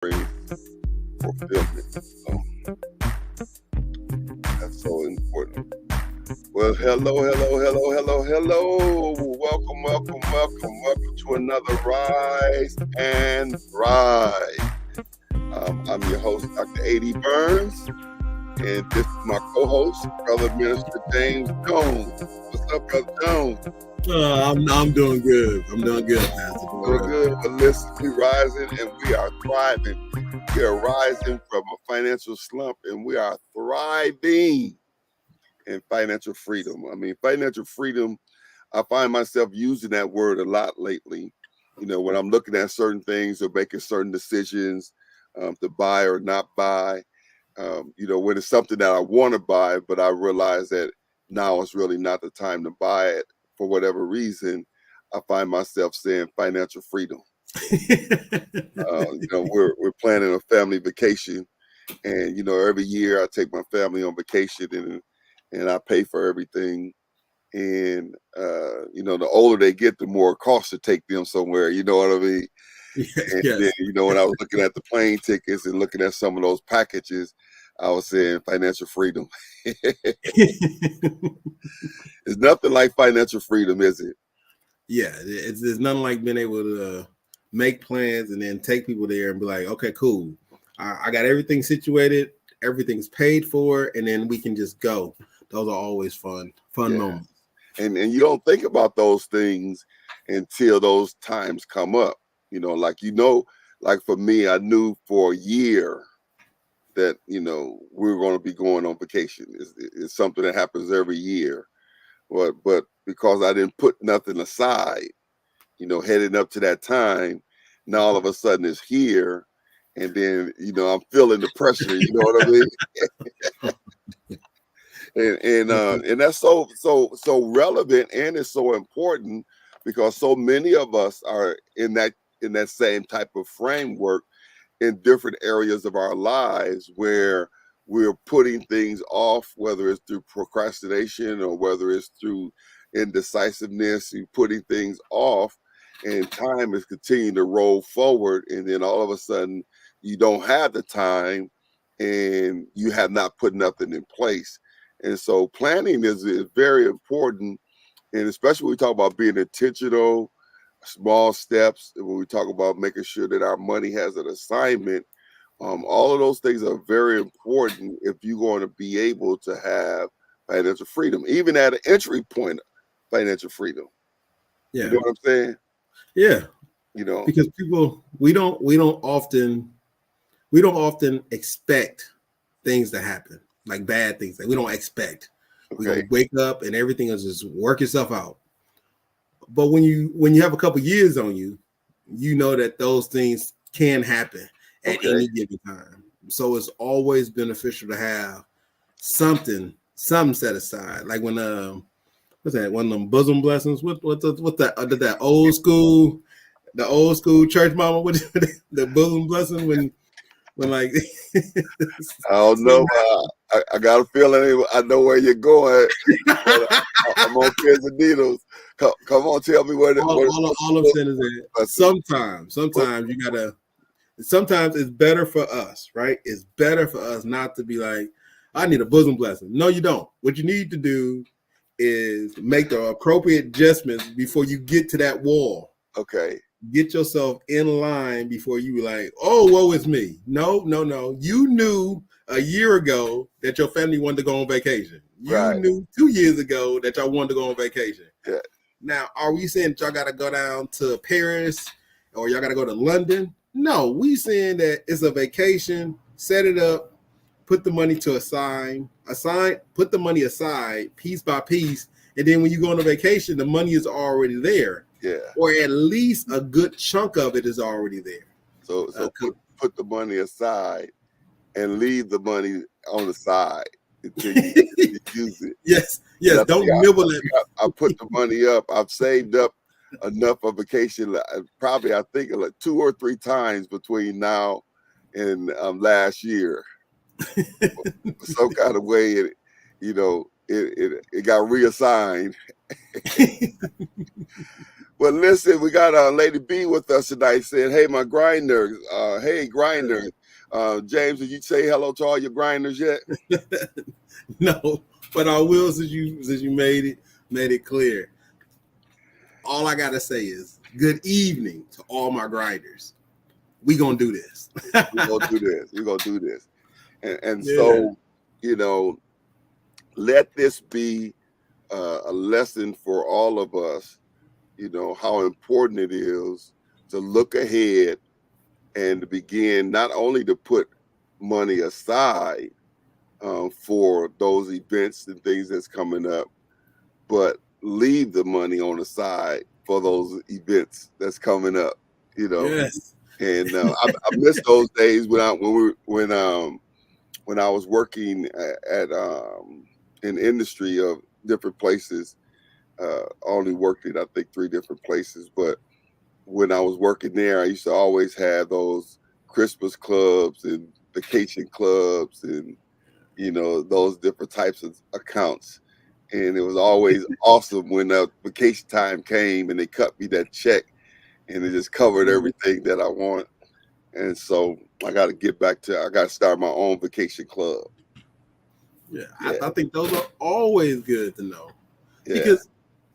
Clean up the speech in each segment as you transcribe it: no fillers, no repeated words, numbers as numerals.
bring fulfillment. That's so important. Well, hello. Welcome to another Rise and Thrive. I'm your host, Dr. A.D. Burns, and this is my co-host, Brother Minister James Jones. What's up, Brother Jones? I'm doing good. Pastor. Doing good. But listen, we're rising and we are thriving. We are rising from a financial slump and we are thriving in financial freedom. I mean, financial freedom, I find myself using that word a lot lately. You know, when I'm looking at certain things or making certain decisions to buy or not buy. When it's something that I want to buy, but I realize that now is really not the time to buy it for whatever reason, I find myself saying financial freedom. We're planning a family vacation, and every year I take my family on vacation, and I pay for everything. And the older they get, the more it costs to take them somewhere. You know what I mean? And Yes. then, when I was looking at the plane tickets and looking at some of those packages, I was saying financial freedom. It's nothing like financial freedom, is it? Yeah, there's nothing like being able to make plans and then take people there and be like, okay, cool. I got everything situated, everything's paid for, and then we can just go. Those are always fun moments. And you don't think about those things until those times come up. Like for me, I knew for a year that, we were going to be going on vacation. It's something that happens every year. But because I didn't put nothing aside, heading up to that time, now all of a sudden it's here. And then, I'm feeling the pressure, you know what I mean? and that's so relevant, and it's so important because so many of us are in that same type of framework in different areas of our lives where we're putting things off, whether it's through procrastination or whether it's through indecisiveness, you're putting things off, and time is continuing to roll forward, and then all of a sudden you don't have the time and you have not put nothing in place. And so planning is very important, and especially when we talk about being intentional, small steps, when we talk about making sure that our money has an assignment, all of those things are very important if you're going to be able to have financial freedom, even at an entry point of financial freedom. Yeah. You know what I'm saying? Yeah. Because people, we don't often expect things to happen, like bad things that we don't expect. Okay. We're gonna wake up and everything is just work itself out. But when you have a couple years on you, you know that those things can happen at any given time. So it's always beneficial to have something set aside. Like when what's that? One of them bosom blessings. What that old school church mama with the bosom blessing when like I don't know. I got a feeling I know where you're going. I'm on pins and needles. Come on, tell me what all I'm saying is that sometimes you gotta. Sometimes it's better for us, right? It's better for us not to be like, I need a bosom blessing. No, you don't. What you need to do is make the appropriate adjustments before you get to that wall. Okay. Get yourself in line before you be like, oh, woe is me. No. You knew a year ago that your family wanted to go on vacation. You knew 2 years ago that y'all wanted to go on vacation. Yeah. Now, are we saying that y'all got to go down to Paris or y'all got to go to London? No, we saying that it's a vacation, set it up, put the money to put the money aside piece by piece. And then when you go on a vacation, the money is already there. Yeah. Or at least a good chunk of it is already there. So put the money aside and leave the money on the side until you use it. Yes. Don't nibble it. I put the money up. I've saved up enough for vacation. Probably, I think, like 2 or 3 times between now and last year. Some kind of way, it got reassigned. Well, listen, we got Lady B with us tonight saying, hey, my grinders. Hey, grinders. James, did you say hello to all your grinders yet? No, but I will since you made it clear. All I gotta say is good evening to all my grinders. We gonna do this. We're gonna do this. We're gonna do this. And Yeah. so, let this be a lesson for all of us, how important it is to look ahead and to begin not only to put money aside for those events and things that's coming up, but leave the money on the side for those events that's coming up, Yes. And I miss those days when I was working at in industry of different places. I only worked in I think 3 different places, but when I was working there, I used to always have those Christmas clubs and vacation clubs and those different types of accounts. And it was always awesome when vacation time came and they cut me that check and it just covered everything that I want. And so I got to start my own vacation club. Yeah. I think those are always good to know. Yeah. Because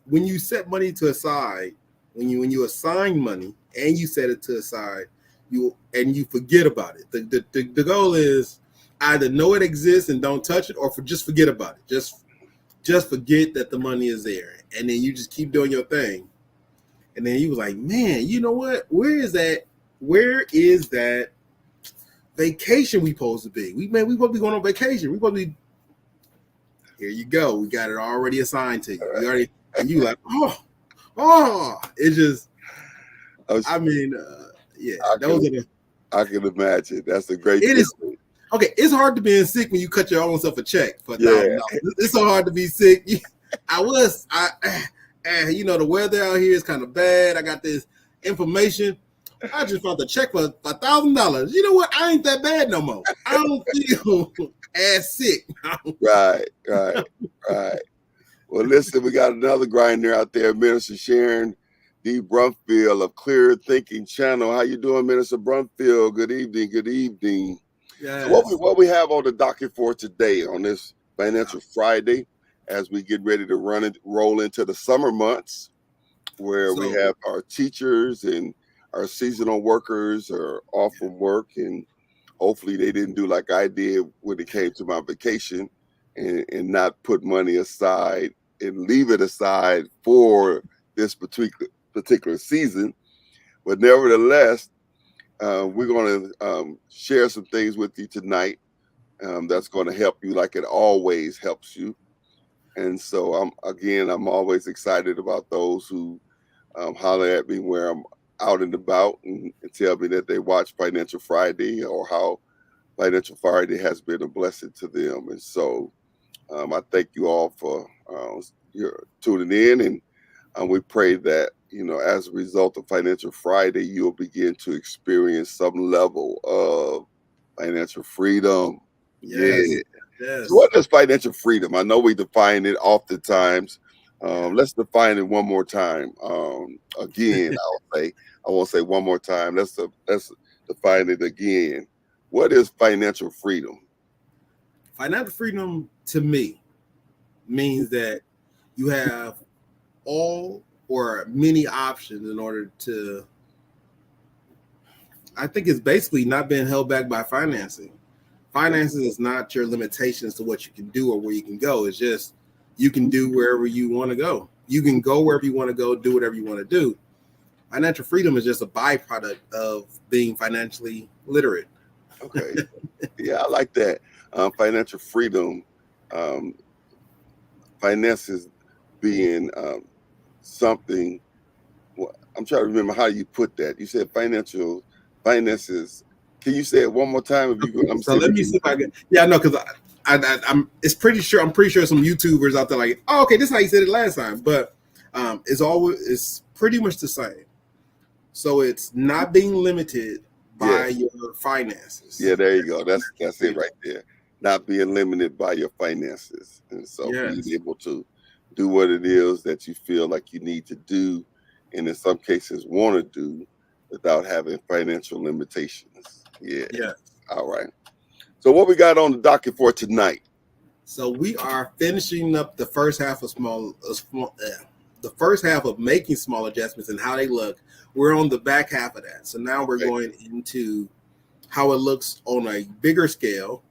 when you set money to aside, when you assign money and you set it to aside, you forget about it. The goal is either know it exists and don't touch it, or just forget about it. Just forget that the money is there, and then you just keep doing your thing. And then you was like, man, you know what? Where is that vacation we supposed to be? We supposed to be going on vacation. We supposed to be. Here you go. We got it already assigned to you. We already, and you like, it just. Yeah. I can imagine. That's a great. It is okay. It's hard to be sick when you cut your own self a check for $1,000. It's so hard to be sick. The weather out here is kind of bad. I got this information. I just found the check for $1,000. You know what? I ain't that bad no more. I don't feel as sick. Right. Well, listen, we got another grinder out there, Minister Sharon D. Brumfield of Clear Thinking Channel. How you doing, Minister Brumfield? Good evening. Good evening. Yes. So what we have on the docket for today on this Financial Friday, as we get ready to roll into the summer months, where we have our teachers and our seasonal workers are off from work, and hopefully they didn't do like I did when it came to my vacation and not put money aside and leave it aside for this particular season. But nevertheless, we're going to share some things with you tonight that's going to help you like it always helps you. And so I'm always excited about those who holler at me where I'm out and about and tell me that they watch Financial Friday or how Financial Friday has been a blessing to them. And so I thank you all for your tuning in, and we pray that as a result of Financial Friday, you'll begin to experience some level of financial freedom. Yes. Yeah. Yes. So what is financial freedom? I know we define it oftentimes. Let's define it one more time. Again, I won't say one more time. Let's define it again. What is financial freedom? Financial freedom to me means that you have all or many options in order to. I think it's basically not being held back by financing. Finances is not your limitations to what you can do or where you can go. It's just you can do wherever you want to go. You can go wherever you want to go, do whatever you want to do. Financial freedom is just a byproduct of being financially literate. Okay. Yeah, I like that. Financial freedom, finances being something. I'm trying to remember how you put that. You said finances. Can you say it one more time? If you could, let me see if I can. Yeah, no, because I'm. It's pretty sure. I'm pretty sure some YouTubers out there like, oh, okay, this is how you said it last time, but it's pretty much the same. So it's not being limited by your finances. Yeah, there you go. That's it right there. Not being limited by your finances, and so being able to do what it is that you feel like you need to do and in some cases want to do without having financial limitations. Yeah. Yeah. All right. So what we got on the docket for tonight? So we are finishing up the first half of the first half of making small adjustments and how they look. We're on the back half of that. So now we're going into how it looks on a bigger scale,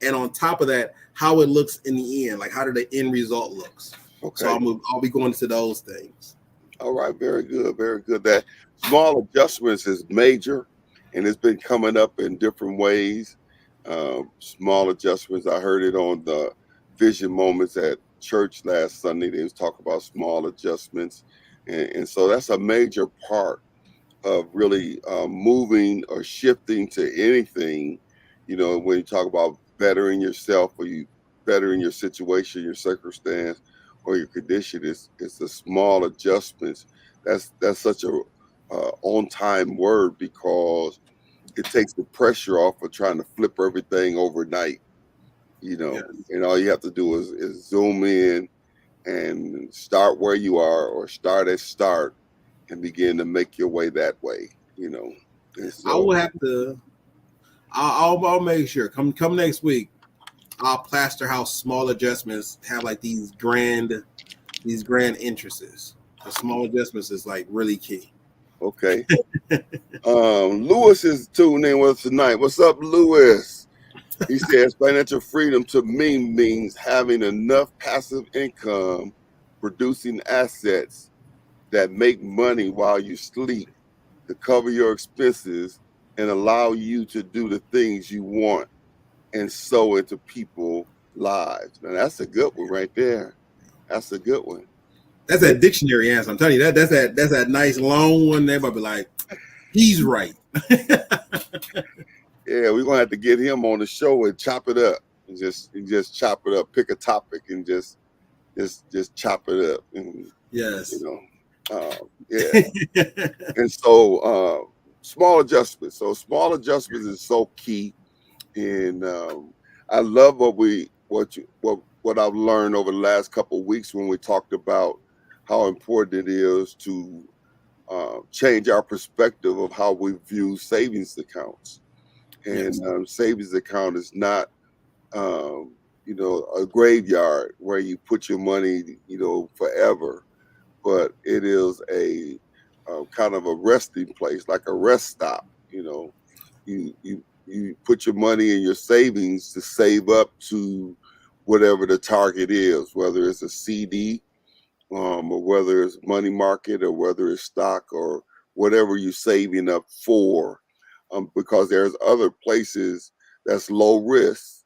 and on top of that, how it looks in the end, like how the end result looks. Okay. So I'll be going to those things. All right, very good, very good. That small adjustments is major, and it's been coming up in different ways. Small adjustments. I heard it on the Vision Moments at church last Sunday. They was talking about small adjustments, and so that's a major part of really moving or shifting to anything. You know, when you talk about bettering yourself or you bettering your situation, your circumstance, or your condition, it's the small adjustments. That's such a on time word, because it takes the pressure off of trying to flip everything overnight. You know, Yes. and all you have to do is zoom in and start where you are, or start at start, and begin to make your way that way. You know, and I so will have to. I'll make sure. Come next week. I'll plaster how small adjustments have like these grand entrances. The small adjustments is like really key. okay. Lewis is tuned in with us tonight. What's up, Lewis? He says financial freedom to me means having enough passive income, producing assets that make money while you sleep to cover your expenses and allow you to do the things you want and sow into people's lives. Now that's a good one right there. That's a good one. That's that dictionary answer. I'm telling you that's that nice long one. Everybody be like, he's right. Yeah, we're gonna have to get him on the show and chop it up. And just chop it up. Pick a topic and just chop it up. And, Yes. yeah. And so small adjustments. So small adjustments is so key. And I love what I've learned over the last couple of weeks when we talked about how important it is to change our perspective of how we view savings accounts. And Yes. savings account is not a graveyard where you put your money forever, but it is a kind of a resting place, like a rest stop. You put your money in your savings to save up to whatever the target is, whether it's a CD, or whether it's money market, or whether it's stock, or whatever you're saving up for, because there's other places that's low risk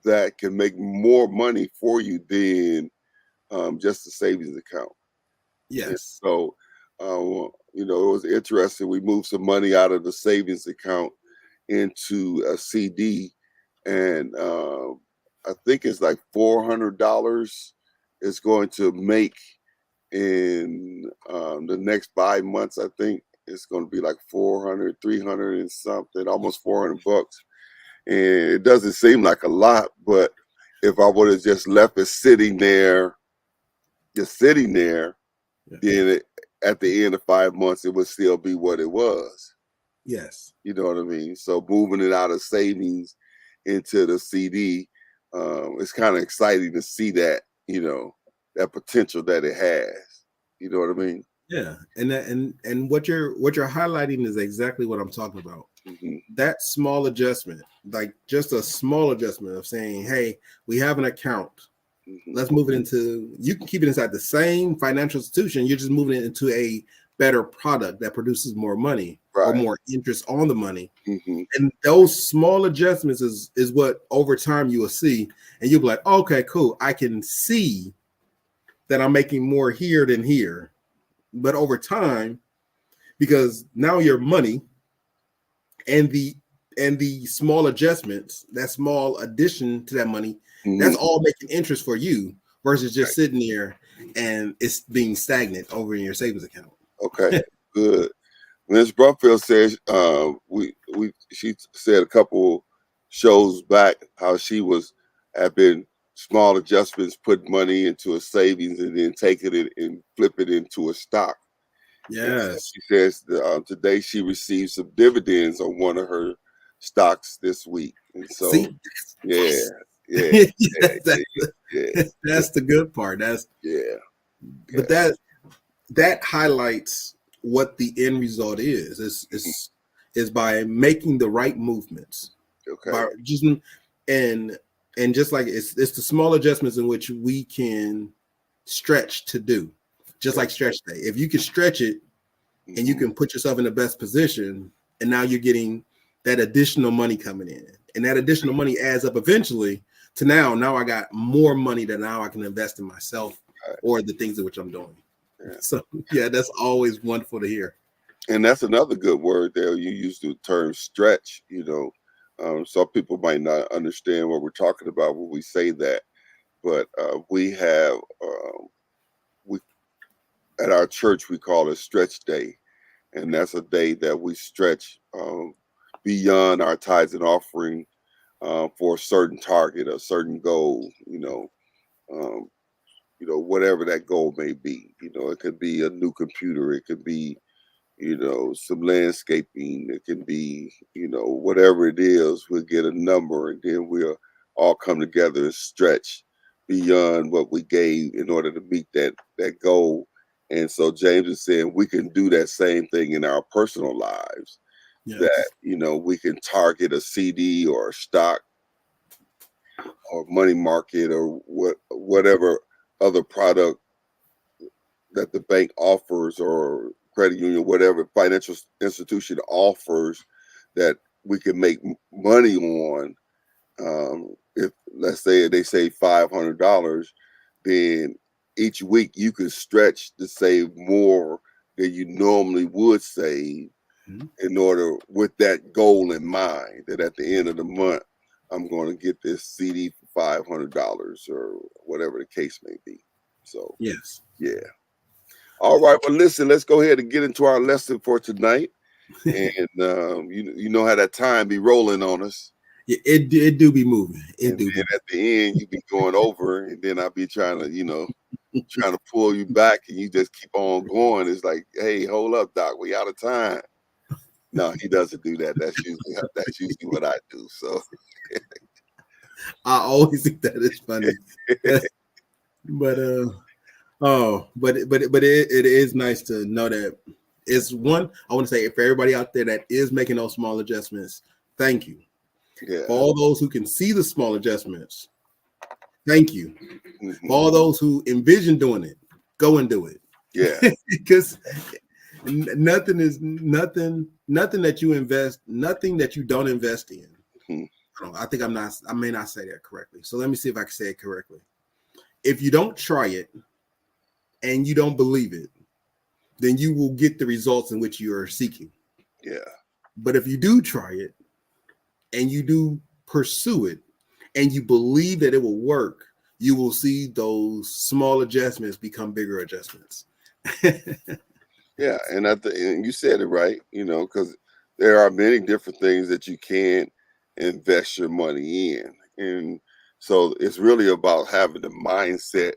that can make more money for you than just a savings account. And Yes. so, it was interesting. We moved some money out of the savings account into a CD, and I think it's like $400 is going to make in the next 5 months. I think it's going to be like 400, 300 and something, almost $400. And it doesn't seem like a lot, but if I would have just left it sitting there, then at the end of 5 months, it would still be what it was. Yes. You know what I mean? So moving it out of savings into the CD, it's kind of exciting to see that, that potential that it has. You know what I mean? Yeah. And what you're highlighting is exactly what I'm talking about. Mm-hmm. That small adjustment, like just a small adjustment of saying, hey, we have an account. Mm-hmm. Let's move it into, you can keep it inside the same financial institution. You're just moving it into a better product that produces more money, right, or more interest on the money. Mm-hmm. And those small adjustments is what over time you will see. And you'll be like, okay, cool. I can see that I'm making more here than here. But over time, because now your money and the small adjustments, that small addition to that money, mm-hmm, that's all making interest for you versus just sitting there and it's being stagnant over in your savings account. Okay, good. Ms. Brumfield says she said a couple shows back how she had been small adjustments, put money into a savings and then take it and flip it into a stock. And so Yes. she says today she received some dividends on one of her stocks this week. And so, See, yeah, yeah, yeah, yes, yeah, yeah, that's the good part. That's yeah, but yeah. that highlights what the end result is. Is by making the right movements. Okay. By just and just like it's the small adjustments in which we can stretch to do. Just Yeah. like stretch day. If you can stretch it and you Mm-hmm. can put yourself in the best position, and now you're getting that additional money coming in. And that additional money adds up eventually to now I got more money that now I can invest in myself Right. or the things in which I'm doing. Yeah. So yeah, that's always wonderful to hear. And that's another good word there. You use the term stretch, some people might not understand what we're talking about when we say that, but we have, we at our church, we call it stretch day. And that's a day that we stretch beyond our tithes and offering for a certain target, a certain goal, um, whatever that goal may be. It could be a new computer, it could be, some landscaping, it can be, whatever it is, we'll get a number and then we'll all come together and stretch beyond what we gave in order to meet that goal. And so James is saying we can do that same thing in our personal lives, that, Yes. we can target a CD or a stock or money market or whatever other product that the bank offers or credit union, whatever financial institution offers, that we can make money on. If let's say they say $500, then each week you can stretch to save more than you normally would save Mhm. in order with that goal in mind, that at the end of the month I'm going to get this CD for $500 or whatever the case may be. So Yes. yeah. All right. Well, listen, let's go ahead and get into our lesson for tonight. And you know how that time be rolling on us. Yeah, it do be moving. It And do then be. at the end, you be going over, and then I'll be trying to pull you back, and you just keep on going. It's like, hey, hold up, Doc, we out of time. No, he doesn't do that. That's usually what I do. So I always think that is funny. But it is nice to know that it's one. I want to say for everybody out there that is making those small adjustments, thank you. yeah. For all those who can see the small adjustments, thank you. Hmm. For all those who envision doing it, go and do it. Yeah. Because nothing that you invest, nothing that you don't invest in. Hmm. I think I may not say that correctly. So let me see if I can say it correctly. If you don't try it and you don't believe it, then you will get the results in which you are seeking. Yeah. But if you do try it and you do pursue it and you believe that it will work, you will see those small adjustments become bigger adjustments. Yeah. And you said it right, because there are many different things that you can invest your money in. And so it's really about having the mindset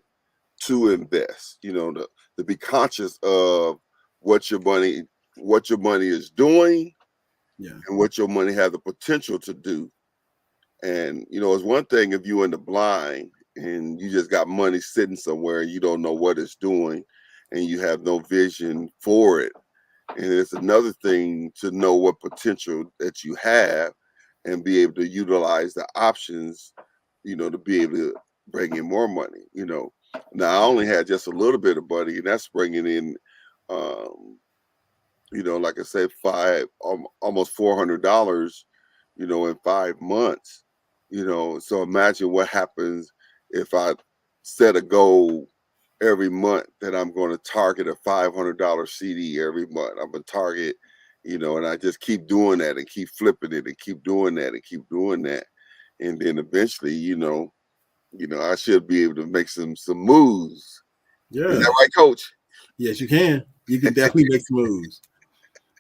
to invest, to be conscious of what your money what your money is doing Yeah. and what your money has the potential to do. And it's one thing if you're in the blind and you just got money sitting somewhere and you don't know what it's doing and you have no vision for it. And it's another thing to know what potential that you have and be able to utilize the options, to be able to bring in more money. Now I only had just a little bit of money, and that's bringing in, like I said, almost $400, in 5 months. So imagine what happens if I set a goal every month that I'm going to target a $500 CD every month. I'm going to target, and I just keep doing that and keep flipping it and keep doing that and keep doing that. And then eventually, I should be able to make some moves. Is that Yeah. right, Coach? Yes, you can. You can definitely make some moves.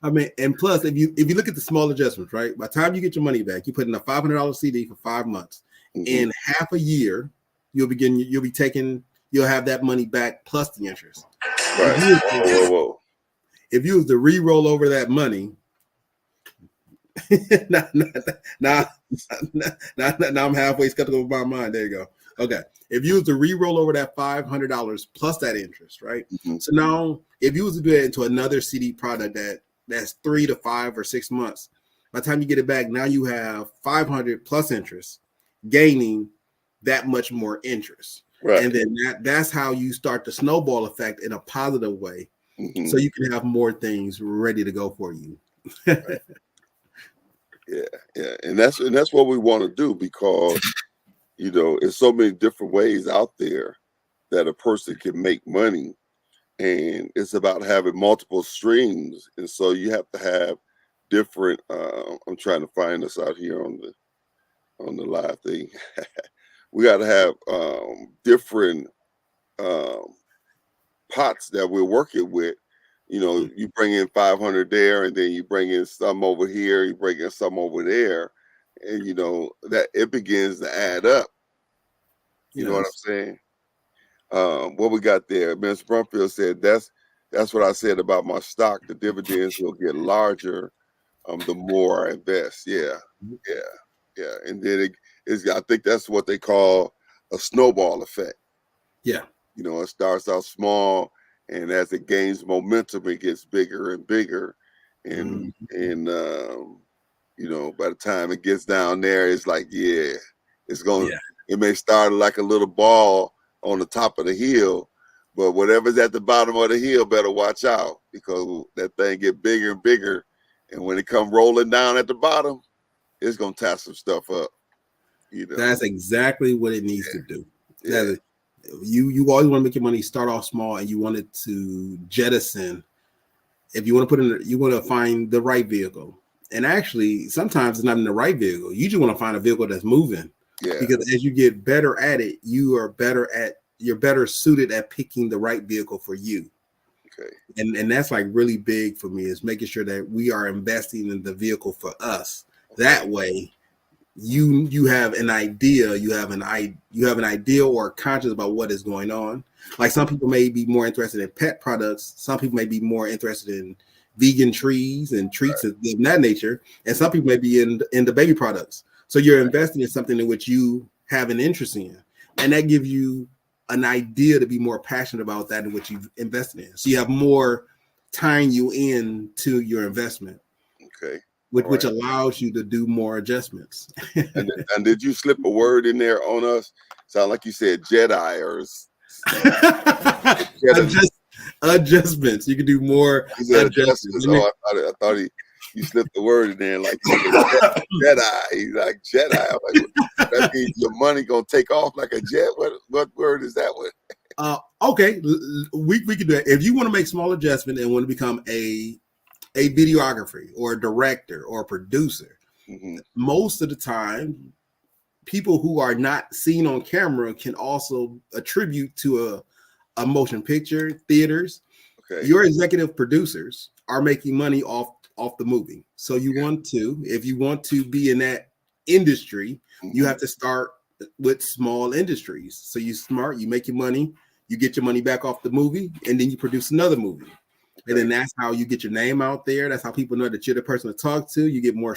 I mean, and plus, if you look at the small adjustments, right? By the time you get your money back, you put in a $500 CD for 5 months. Hmm. In half a year, you'll have that money back plus the interest. If Right. you Whoa, whoa, whoa. if you was to re-roll over that money, now I'm halfway skeptical of my mind. There you go. Okay. If you was to re-roll over that $500 plus that interest, right? Mm-hmm. So now if you was to do that into another CD product that's 3 to 5 or 6 months, by the time you get it back, now you have 500 plus interest, gaining that much more interest. Right. And then that's how you start the snowball effect in a positive way. Mm-hmm. So you can have more things ready to go for you. Right. Yeah. And that's what we want to do, because, you know, there's so many different ways out there that a person can make money, and it's about having multiple streams. And so you have to have different, I'm trying to find this out here on the live thing. We got to have different pots that we're working with. You know, you bring in 500 there, and then you bring in some over here, you bring in some over there, and you know that it begins to add up. You know what I'm saying? What we got there, Mr. Brumfield said, that's what I said about my stock. The dividends will get larger the more I invest. Yeah. And then it is, I think that's what they call a snowball effect. Yeah. You know, it starts out small, and as it gains momentum, it gets bigger and bigger. And you know, by the time it gets down there, it's like, it's going to, it may start like a little ball on the top of the hill, but whatever's at the bottom of the hill better watch out, because that thing get bigger and bigger. And when it come rolling down at the bottom, it's going to tie some stuff up. You know, that's exactly what it needs to do. Yeah. You always want to make your money start off small, and you want it to jettison. If you want to put in, you want to find the right vehicle. And actually, sometimes it's not in the right vehicle. You just want to find a vehicle that's moving. Yeah. Because as you get better at it, you're better suited at picking the right vehicle for you. Okay. And that's like really big for me, is making sure that we are investing in the vehicle for us. Okay. That way, you have an idea, you have an idea or conscious about what is going on. Like some people may be more interested in pet products, some people may be more interested in vegan trees and treats of that nature, and some people may be in the baby products. So you're investing in something in which you have an interest in, and that gives you an idea to be more passionate about that in which you've invested in. So you have more tying you in to your investment. Okay. Which allows you to do more adjustments. and did you slip a word in there on us? Sound like you said Jedi or adjustments. You can do more adjustments. Oh, I thought you slipped the word in there, like Jedi. He's like Jedi. I'm like, that means your money gonna take off like a jet. What word is that one? Okay, we can do that. If you want to make small adjustment and want to become a videographer or a director or a producer, most of the time, people who are not seen on camera can also attribute to a motion picture, theaters. Okay. Your executive producers are making money off the movie. So if you want to be in that industry, you have to start with small industries. So you make your money, you get your money back off the movie, and then you produce another movie. And then that's how you get your name out there. That's how people know that you're the person to talk to. You get more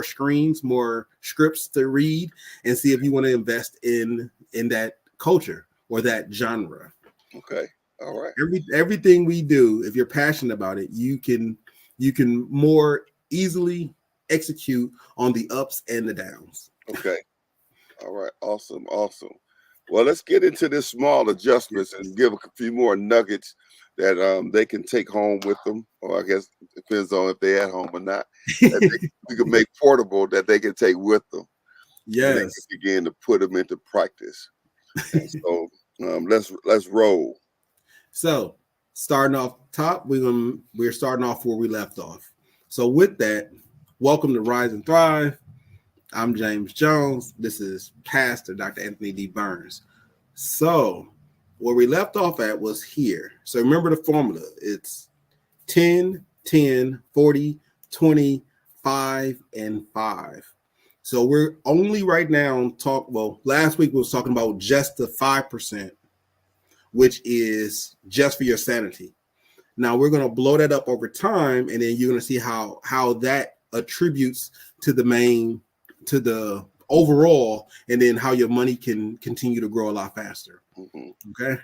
screens, more scripts to read, and see if you want to invest in that culture or that genre. Okay. All right. Everything we do, if you're passionate about it, you can more easily execute on the ups and the downs. Okay. All right. Awesome. Well, let's get into this small adjustments and give a few more nuggets that they can take home with them, or I guess it depends on if they're at home or not. We can make portable that they can take with them. Yes. And they can begin to put them into practice. And so let's roll. So starting off top, we're starting off where we left off. So with that, welcome to Rise and Thrive. I'm James Jones. This is Pastor Dr. Anthony D. Burns. So where we left off at was here. So remember the formula. It's 10, 10, 40, 20, 5, and 5. So we're only right now last week we was talking about just the 5%, which is just for your sanity. Now we're going to blow that up over time, and then you're going to see how that attributes to the overall, and then how your money can continue to grow a lot faster. Okay,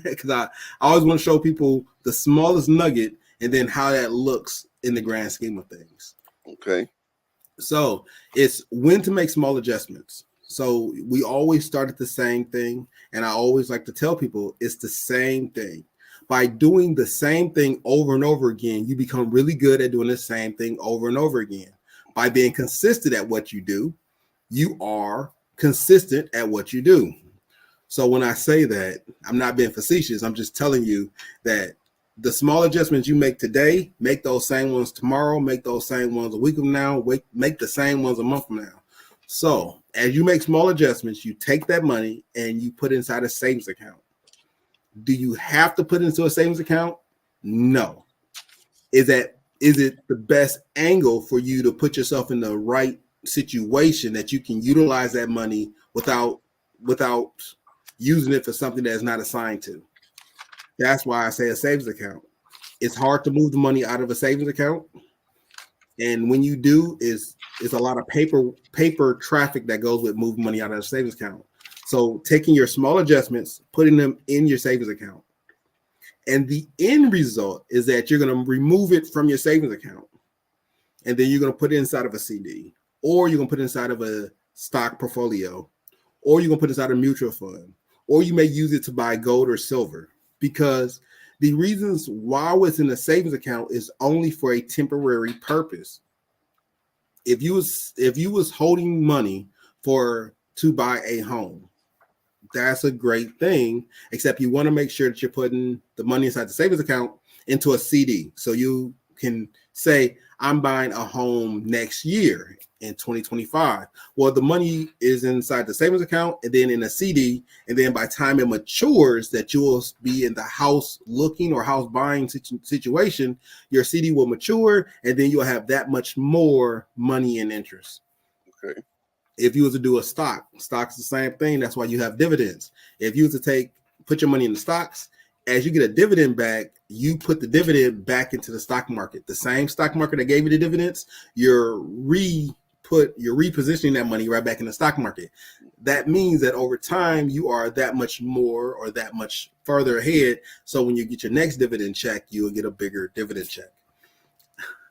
because I always want to show people the smallest nugget, and then how that looks in the grand scheme of things. Okay. So it's when to make small adjustments. So we always start at the same thing, and I always like to tell people it's the same thing. By doing the same thing over and over again, you become really good at doing the same thing over and over again. By being consistent at what you do, you are consistent at what you do. So when I say that, I'm not being facetious. I'm just telling you that the small adjustments you make today, make those same ones tomorrow, make those same ones a week from now, make the same ones a month from now. So as you make small adjustments, you take that money and you put inside a savings account. Do you have to put into a savings account? No. Is it the best angle for you to put yourself in the right situation that you can utilize that money without using it for something that is not assigned to? That's why I say a savings account. It's hard to move the money out of a savings account, and when you do, is a lot of paper traffic that goes with moving money out of a savings account. So taking your small adjustments, putting them in your savings account, and the end result is that you're going to remove it from your savings account, and then you're going to put it inside of a CD, or you're going to put it inside of a stock portfolio, or you're going to put it inside a mutual fund, or you may use it to buy gold or silver, because the reasons why it's in a savings account is only for a temporary purpose. If you was holding money to buy a home, that's a great thing, except you want to make sure that you're putting the money inside the savings account into a CD. So you can say, I'm buying a home next year in 2025. Well, the money is inside the savings account and then in a CD. And then by the time it matures, that you will be in the house looking or house buying situation, your CD will mature, and then you'll have that much more money in interest. Okay. If you was to do a stock's the same thing. That's why you have dividends. If you was to put your money in the stocks, as you get a dividend back, you put the dividend back into the stock market. The same stock market that gave you the dividends, you're repositioning that money right back in the stock market. That means that over time you are that much more or that much further ahead. So when you get your next dividend check, you will get a bigger dividend check.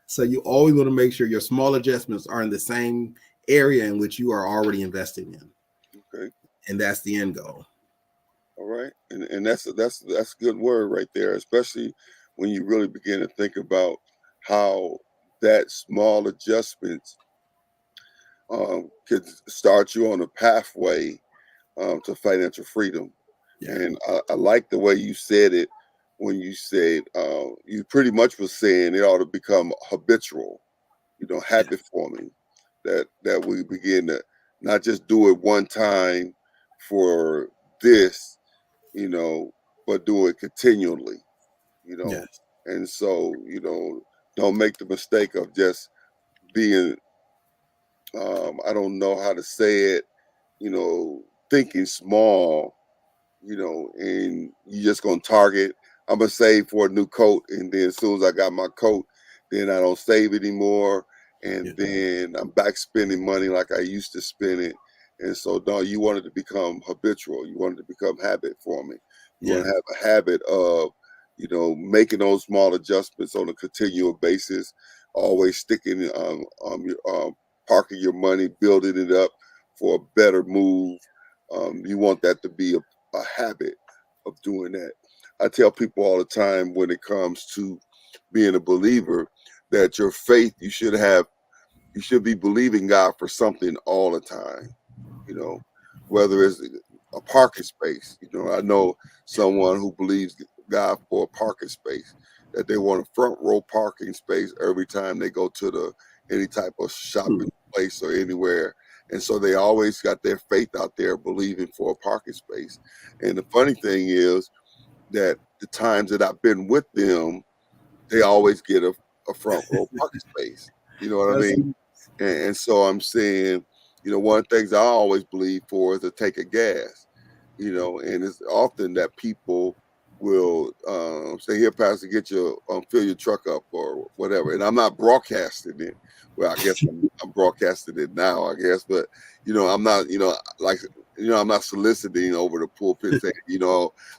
So you always want to make sure your small adjustments are in the same area in which you are already investing in. Okay. And that's the end goal. All right. And that's a good word right there, especially when you really begin to think about how that small adjustments could start you on a pathway to financial freedom. Yeah. And I like the way you said it when you said you pretty much was saying it ought to become habitual, habit forming, that we begin to not just do it one time for this, but do it continually, Yes. And so, don't make the mistake of just being, I don't know how to say it, thinking small, and you just gonna target. I'm gonna save for a new coat, and then as soon as I got my coat, then I don't save anymore, and then I'm back spending money like I used to spend it. And so, no, you want it to become habitual. You want it to become habit forming. You want to have a habit of, making those small adjustments on a continual basis. Always sticking, parking your money, building it up for a better move. You want that to be a habit of doing that. I tell people all the time when it comes to being a believer that your faith, you should be believing God for something all the time, whether it's a parking space. I know someone who believes God for a parking space, that they want a front row parking space every time they go to any type of shopping place or anywhere. And so they always got their faith out there believing for a parking space. And the funny thing is that the times that I've been with them, they always get a front row parking space. You know what I mean? And so I'm saying, one of the things I always believe for is to take a gas, and it's often that people will say, "Here, Pastor, get your fill your truck up or whatever." And I'm not broadcasting it. Well, I guess I'm broadcasting it now, I guess, but I'm not, like, I'm not soliciting over the pulpit saying,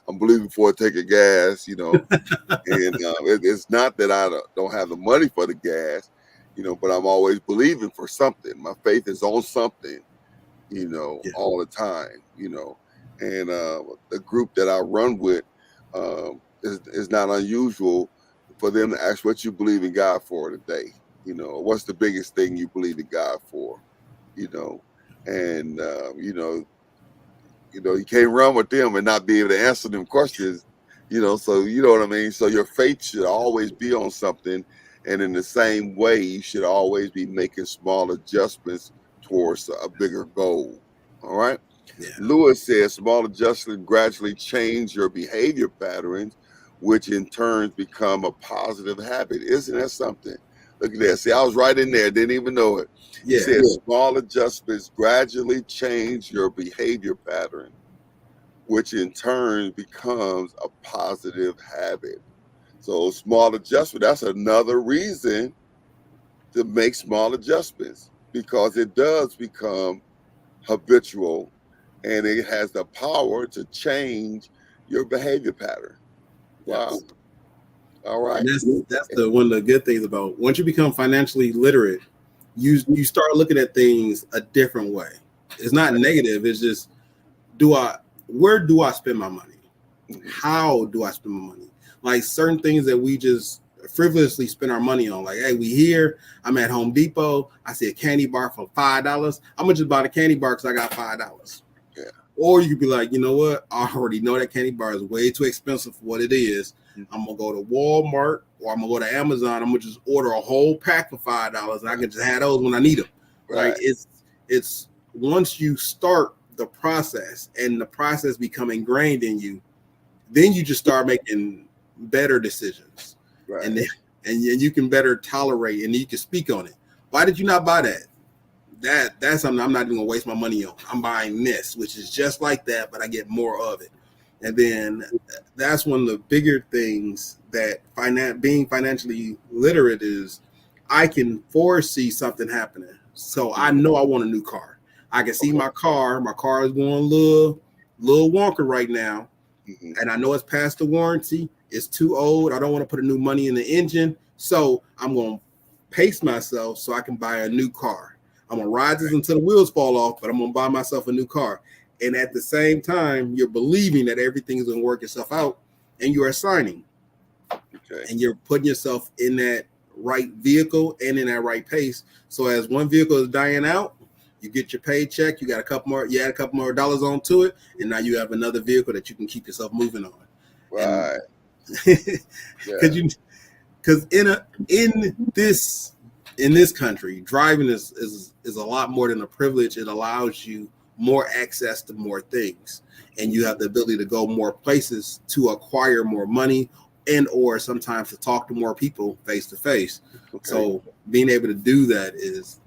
I'm believing for taking gas, and it's not that I don't have the money for the gas, but I'm always believing for something. My faith is on something, Yeah. all the time, and the group that I run with is not unusual for them to ask what you believe in God for today. What's the biggest thing you believe in God for? You know, and you can't run with them and not be able to answer them questions. So you know what I mean. So your faith should always be on something, and in the same way, you should always be making small adjustments towards a bigger goal. All right. Yeah. Lewis says small adjustments gradually change your behavior patterns, which in turn become a positive habit. Isn't that something? Look at that. See, I was right in there, didn't even know it. He Yeah. says small adjustments gradually change your behavior pattern, which in turn becomes a positive habit. So small adjustment, that's another reason to make small adjustments because it does become habitual and it has the power to change your behavior pattern. Wow. Yes. All right. And that's the one of the good things about once you become financially literate, you start looking at things a different way. It's not negative. It's just where do I spend my money? How do I spend my money? Like certain things that we just frivolously spend our money on. Like, hey, we here. I'm at Home Depot. I see a candy bar for $5. I'm gonna just buy the candy bar because I got $5. Yeah. Or you could be like, you know what? I already know that candy bar is way too expensive for what it is. I'm gonna go to Walmart or I'm gonna go to Amazon. I'm gonna just order a whole pack for $5, and I can just have those when I need them. Right. Like it's once you start the process and the process become ingrained in you, then you just start making better decisions, Right. and you can better tolerate and you can speak on it. Why did you not buy that? That's something I'm not even gonna waste my money on. I'm buying this, which is just like that, but I get more of it. And then that's one of the bigger things that being financially literate is I can foresee something happening. So I know I want a new car. I can see my car is going a little wonky right now. And I know it's past the warranty. It's too old. I don't want to put a new money in the engine. So I'm going to pace myself so I can buy a new car. I'm going to ride this until the wheels fall off, but I'm going to buy myself a new car. And at the same time, you're believing that everything is going to work itself out, and you're assigning. Okay. And you're putting yourself in that right vehicle and in that right pace. So as one vehicle is dying out, you get your paycheck, you add a couple more dollars onto it, and now you have another vehicle that you can keep yourself moving on. Right. Because in this country, driving is a lot more than a privilege. It allows you more access to more things, and you have the ability to go more places to acquire more money and or sometimes to talk to more people face to face. So being able to do that is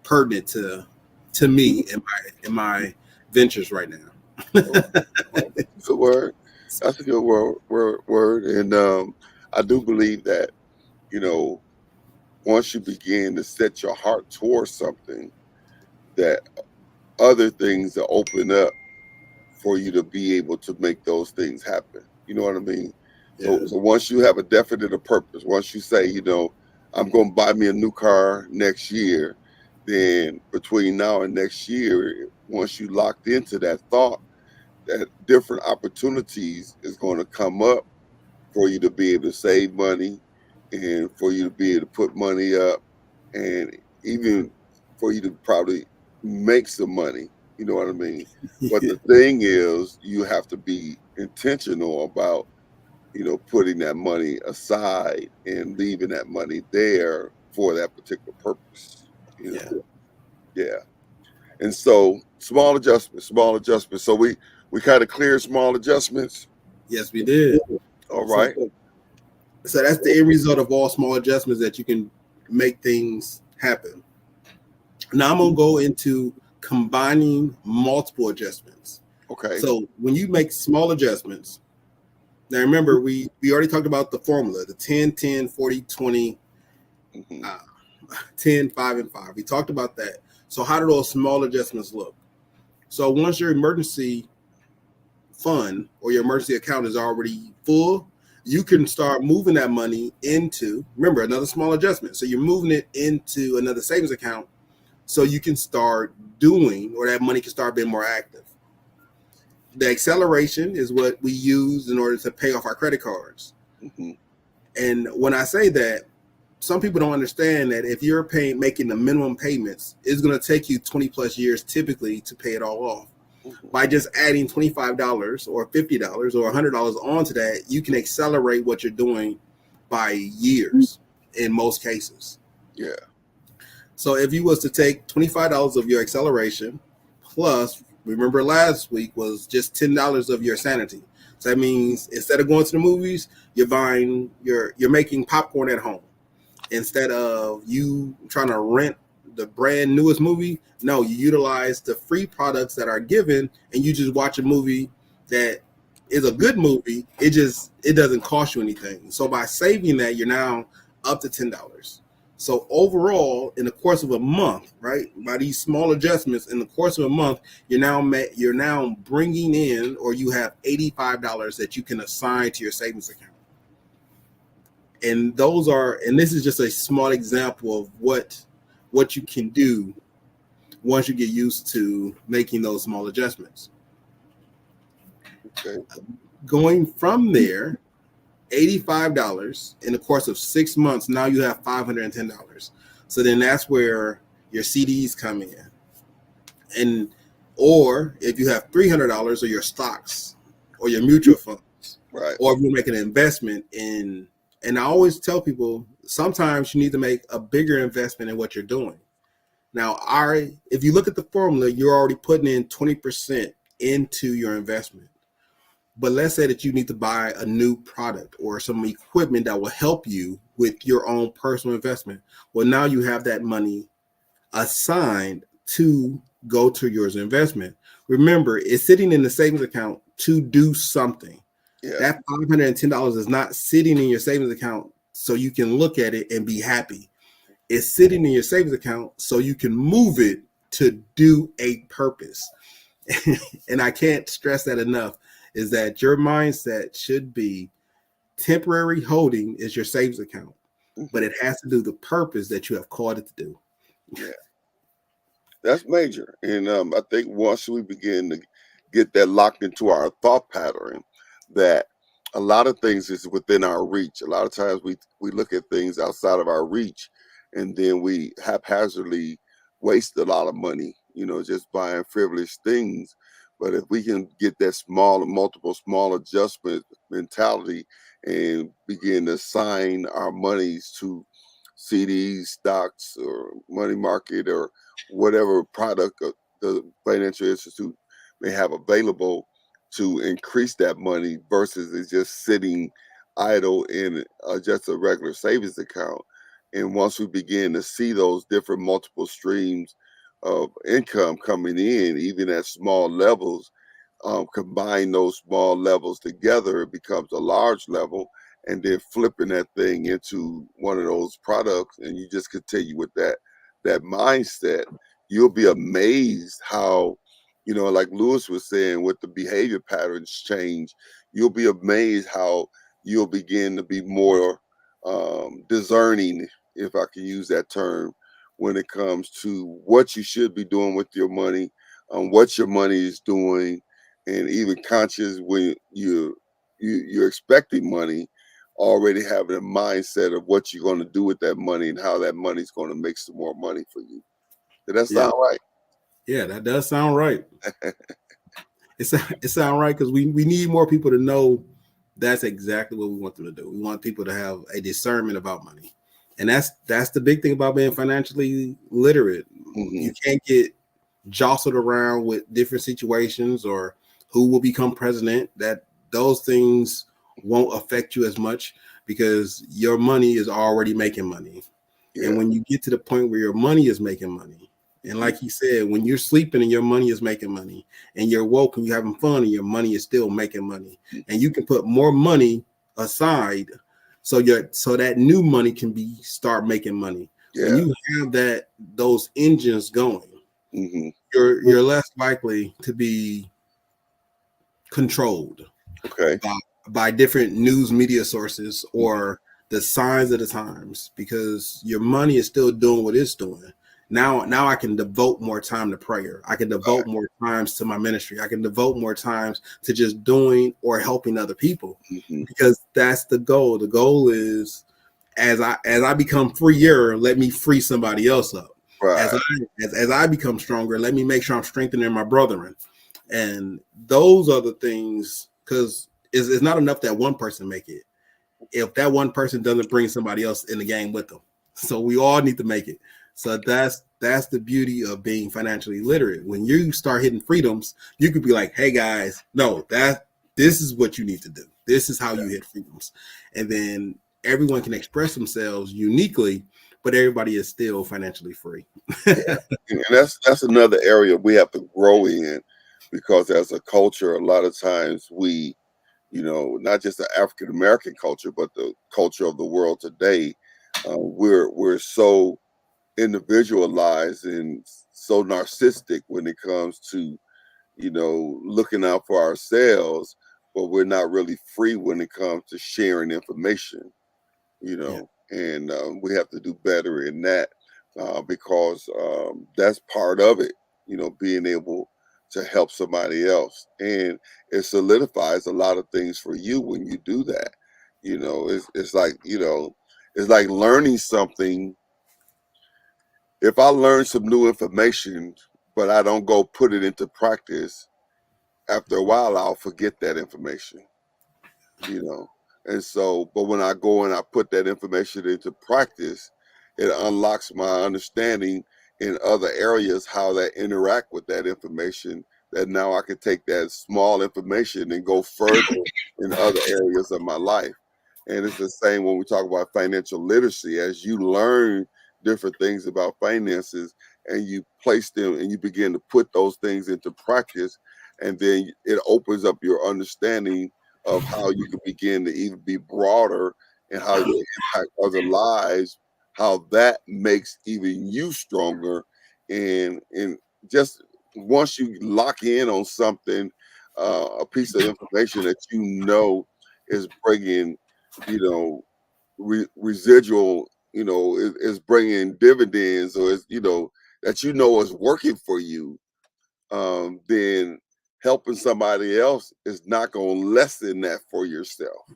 pertinent to me in my ventures right now. Good word. That's a good word. And I do believe that, once you begin to set your heart towards something, that other things will open up for you to be able to make those things happen. You know what I mean? Yeah. So once you have a definite purpose, once you say, I'm going to buy me a new car next year, then between now and next year, once you locked into that thought, that different opportunities is going to come up for you to be able to save money and for you to be able to put money up and even for you to probably make some money. You know what I mean? But the thing is, you have to be intentional about, putting that money aside and leaving that money there for that particular purpose. Yeah. And so small adjustments. So we kind of cleared small adjustments. Yes, we did. All right. So that's the end result of all small adjustments that you can make things happen. Now I'm gonna go into combining multiple adjustments. Okay. So when you make small adjustments, Now remember, we already talked about the formula, the 10, 10, 40, 20, Mm-hmm. 10, 5, and 5. We talked about that. So how do those small adjustments look? So once your emergency fund or your emergency account is already full, you can start moving that money into, remember, another small adjustment. So you're moving it into another savings account so you can start doing, or that money can start being more active. The acceleration is what we use in order to pay off our credit cards. Mm-hmm. And when I say that, some people don't understand that if you're making the minimum payments, it's going to take you 20 plus years typically to pay it all off. Mm-hmm. By just adding $25 or $50 or $100 onto that, you can accelerate what you're doing by years in most cases. Yeah. So if you was to take $25 of your acceleration plus, remember last week was just $10 of your sanity. So that means instead of going to the movies, you're making popcorn at home. Instead of you trying to rent the brand newest movie, no, you utilize the free products that are given and you just watch a movie that is a good movie. It doesn't cost you anything. So by saving that, you're now up to $10. So overall, in the course of a month, right, by these small adjustments in the course of a month, you're now bringing in, or you have $85 that you can assign to your savings account. And this is just a small example of what you can do once you get used to making those small adjustments. Okay. Going from there, $85 in the course of 6 months, now you have $510. So then that's where your CDs come in. And or if you have $300 or your stocks or your mutual funds, Right. or if you're making an investment in, and I always tell people sometimes you need to make a bigger investment in what you're doing. Now, if you look at the formula, you're already putting in 20% into your investment. But let's say that you need to buy a new product or some equipment that will help you with your own personal investment. Well, now you have that money assigned to go to your investment. Remember, it's sitting in the savings account to do something. Yeah. That $510 is not sitting in your savings account so you can look at it and be happy. It's sitting in your savings account so you can move it to do a purpose. And I can't stress that enough, is that your mindset should be temporary holding is your savings account, but it has to do the purpose that you have called it to do. Yeah. That's major. And I think once we begin to get that locked into our thought pattern, that a lot of things is within our reach. A lot of times we look at things outside of our reach, and then we haphazardly waste a lot of money, just buying frivolous things. But if we can get that multiple small adjustment mentality and begin to assign our monies to CDs, stocks, or money market, or whatever product the financial institute may have available, to increase that money versus it's just sitting idle in just a regular savings account. And once we begin to see those different multiple streams of income coming in, even at small levels, combine those small levels together, it becomes a large level, and then flipping that thing into one of those products, and you just continue with that mindset. You'll be amazed how, like Lewis was saying, with the behavior patterns change. You'll be amazed how you'll begin to be more discerning, if I can use that term, when it comes to what you should be doing with your money, what your money is doing, and even conscious when you're expecting money, already having a mindset of what you're going to do with that money and how that money's going to make some more money for you. Did that Yeah, sound right? yeah, that does sound right. It sounds right because we need more people to know that's exactly what we want them to do. We want people to have a discernment about money, and that's the big thing about being financially literate. Mm-hmm. You can't get jostled around with different situations or who will become president. That those things won't affect you as much because your money is already making money. Yeah. And when you get to the point where your money is making money, And like he said, when you're sleeping and your money is making money, and you're woke and you're having fun and your money is still making money, and you can put more money aside, so that new money can start making money. Yeah. When you have those engines going, Mm-hmm. you're less likely to be controlled by different news media sources or the signs of the times, because your money is still doing what it's doing. Now I can devote more time to prayer. I can devote more times to my ministry. I can devote more times to just doing or helping other people, because that's the goal. The goal is, as I become freer, let me free somebody else up. Right. As I become stronger, let me make sure I'm strengthening my brethren. And those are the things, because it's not enough that one person make it if that one person doesn't bring somebody else in the game with them. So we all need to make it. So that's the beauty of being financially literate. When you start hitting freedoms, you could be like, hey guys, no, this is what you need to do. This is how you hit freedoms. And then everyone can express themselves uniquely, but everybody is still financially free. Yeah. And that's another area we have to grow in, because as a culture, a lot of times we, not just the African American culture, but the culture of the world today, we're so individualized and so narcissistic when it comes to, looking out for ourselves, but we're not really free when it comes to sharing information, and we have to do better in that, because that's part of it, being able to help somebody else. And it solidifies a lot of things for you when you do that. It's like, it's like learning something. If I learn some new information, but I don't go put it into practice, after a while, I'll forget that information, And so, but when I go and I put that information into practice, it unlocks my understanding in other areas, how that interact with that information, that now I can take that small information and go further in other areas of my life. And it's the same when we talk about financial literacy. As you learn different things about finances and you place them and you begin to put those things into practice, and then it opens up your understanding of how you can begin to even be broader and how you can impact other lives, how that makes even you stronger. And just once you lock in on something, a piece of information that is bringing, residual, is bringing dividends, or is, that is working for you, then helping somebody else is not going to lessen that for yourself.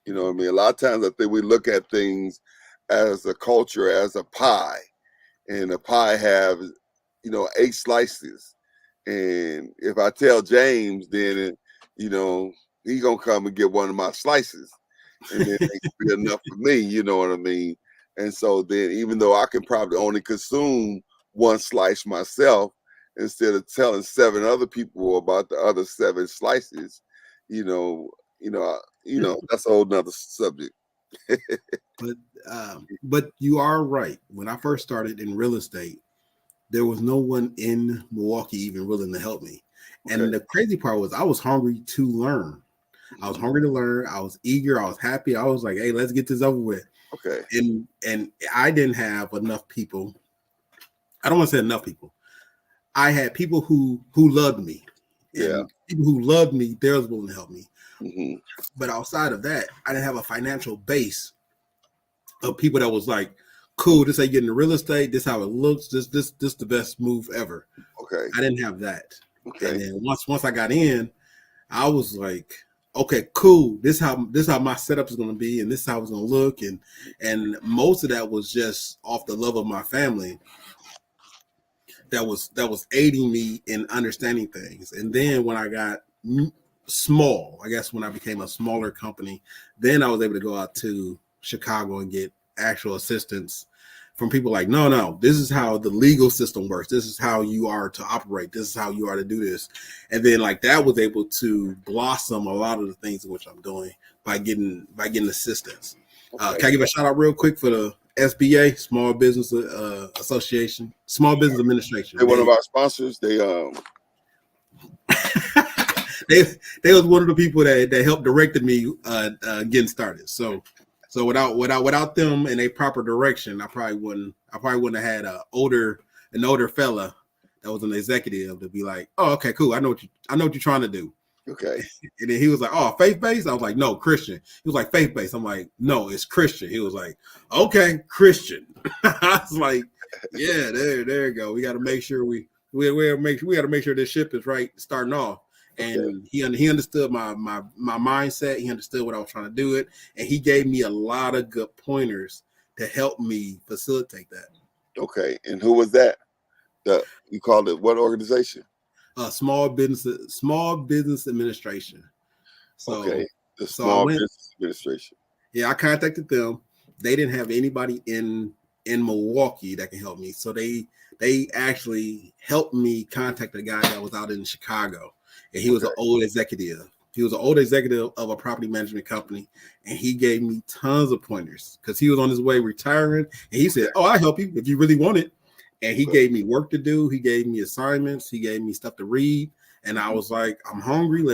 You know what I mean? A lot of times I think we look at things as a culture, as a pie, and a pie have, 8 slices. And if I tell James, then, he going to come and get one of my slices, and then it can be enough for me, you know what I mean? And so then, even though I can probably only consume one slice myself, instead of telling 7 other people about the other 7 slices, you know, that's a whole nother subject. But you are right. When I first started in real estate, there was no one in Milwaukee even willing to help me. Okay. And the crazy part was I was hungry to learn. I was hungry to learn. I was eager. I was happy. I was like, hey, let's get this over with. Okay. And I didn't have enough people. I don't want to say enough people. I had people who loved me. And people who loved me, they was willing to help me. Mm-hmm. But outside of that, I didn't have a financial base of people that was like, cool, this how you get into real estate, this how it looks, this the best move ever. Okay. I didn't have that. Okay. And then once I got in, I was like, okay, cool. This how my setup is gonna be, and this is how it's gonna look. And most of that was just off the love of my family that was aiding me in understanding things. And then when I got small, I guess when I became a smaller company, then I was able to go out to Chicago and get actual assistance from people like, no, this is how the legal system works. This is how you are to operate. This is how you are to do this. And then like that was able to blossom a lot of the things in which I'm doing by getting assistance. Okay. Can I give a shout out real quick for the SBA, Small Business Association, Small Business Administration. They're one of our sponsors. They they was one of the people that helped directed me getting started. So without them and a proper direction, I probably wouldn't have had an older fella that was an executive to be like, oh, okay, cool. I know what you're trying to do. Okay. And then he was like, oh, faith-based? I was like, no, Christian. He was like, faith-based. I'm like, no, it's Christian. He was like, okay, Christian. I was like, yeah, there you go. We got to make sure we got to make sure this ship is right starting off. And okay. he understood my mindset. He understood what I was trying to do it. And he gave me a lot of good pointers to help me facilitate that. Okay. And who was that? You called it what organization? Small Business Administration. So, okay, the Small Business Administration. Yeah, I contacted them. They didn't have anybody in Milwaukee that can help me, so they actually helped me contact a guy that was out in Chicago, and he was an old executive. He was an old executive of a property management company, and he gave me tons of pointers because he was on his way retiring, and he said, "Oh, I'll help you if you really want it." And he gave me work to do. He gave me assignments. He gave me stuff to read. And I was like, I'm hungry.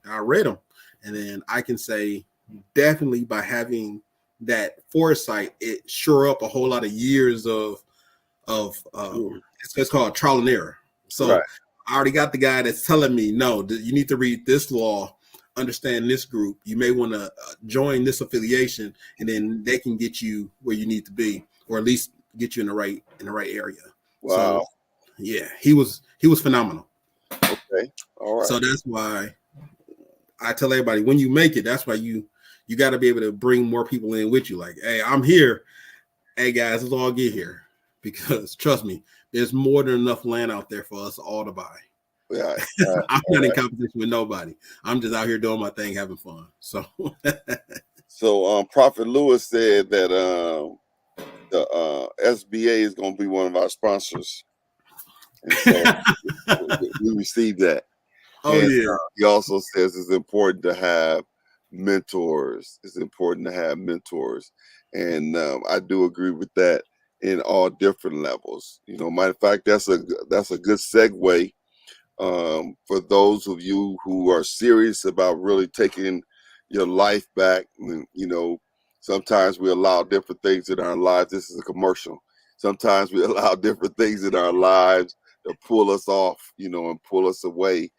I read them. And then I can say definitely by having that foresight, it sure up a whole lot of years of it's called trial and error. So I already got the guy that's telling me, no, you need to read this law, understand this group. You may want to join this affiliation, and then they can get you where you need to be, or at least get you in the right area. Wow. So, yeah, he was phenomenal. Okay. All right. So that's why I tell everybody, when you make it, that's why you got to be able to bring more people in with you. Like, hey, I'm here. Hey guys, let's all get here, because trust me, there's more than enough land out there for us all to buy. Yeah. I'm not in competition with nobody. I'm just out here doing my thing, having fun. So Prophet Lewis said that the SBA is going to be one of our sponsors, and so we received that. Oh, and, yeah. He also says it's important to have mentors. It's important to have mentors, and I do agree with that in all different levels. Matter of fact, that's a good segue for those of you who are serious about really taking your life back. Sometimes we allow different things in our lives. This is a commercial. Sometimes we allow different things in our lives to pull us off, and pull us away.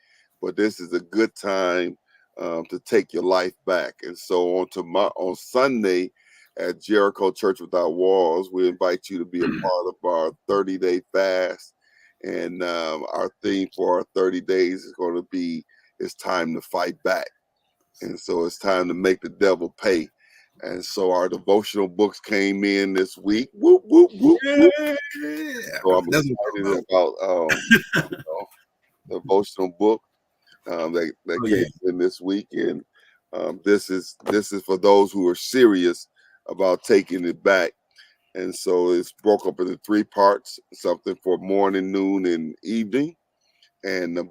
But this is a good time to take your life back. And so on Sunday at Jericho Church Without Walls, we invite you to be a part of our 30-day fast. And our theme for our 30 days is going to be, it's time to fight back. And so it's time to make the devil pay. And so our devotional books came in this week. Whoop, whoop, whoop, whoop. So I'm excited about the devotional book that came in this week. And this is for those who are serious about taking it back. And so it's broke up into 3 parts, something for morning, noon, and evening. And the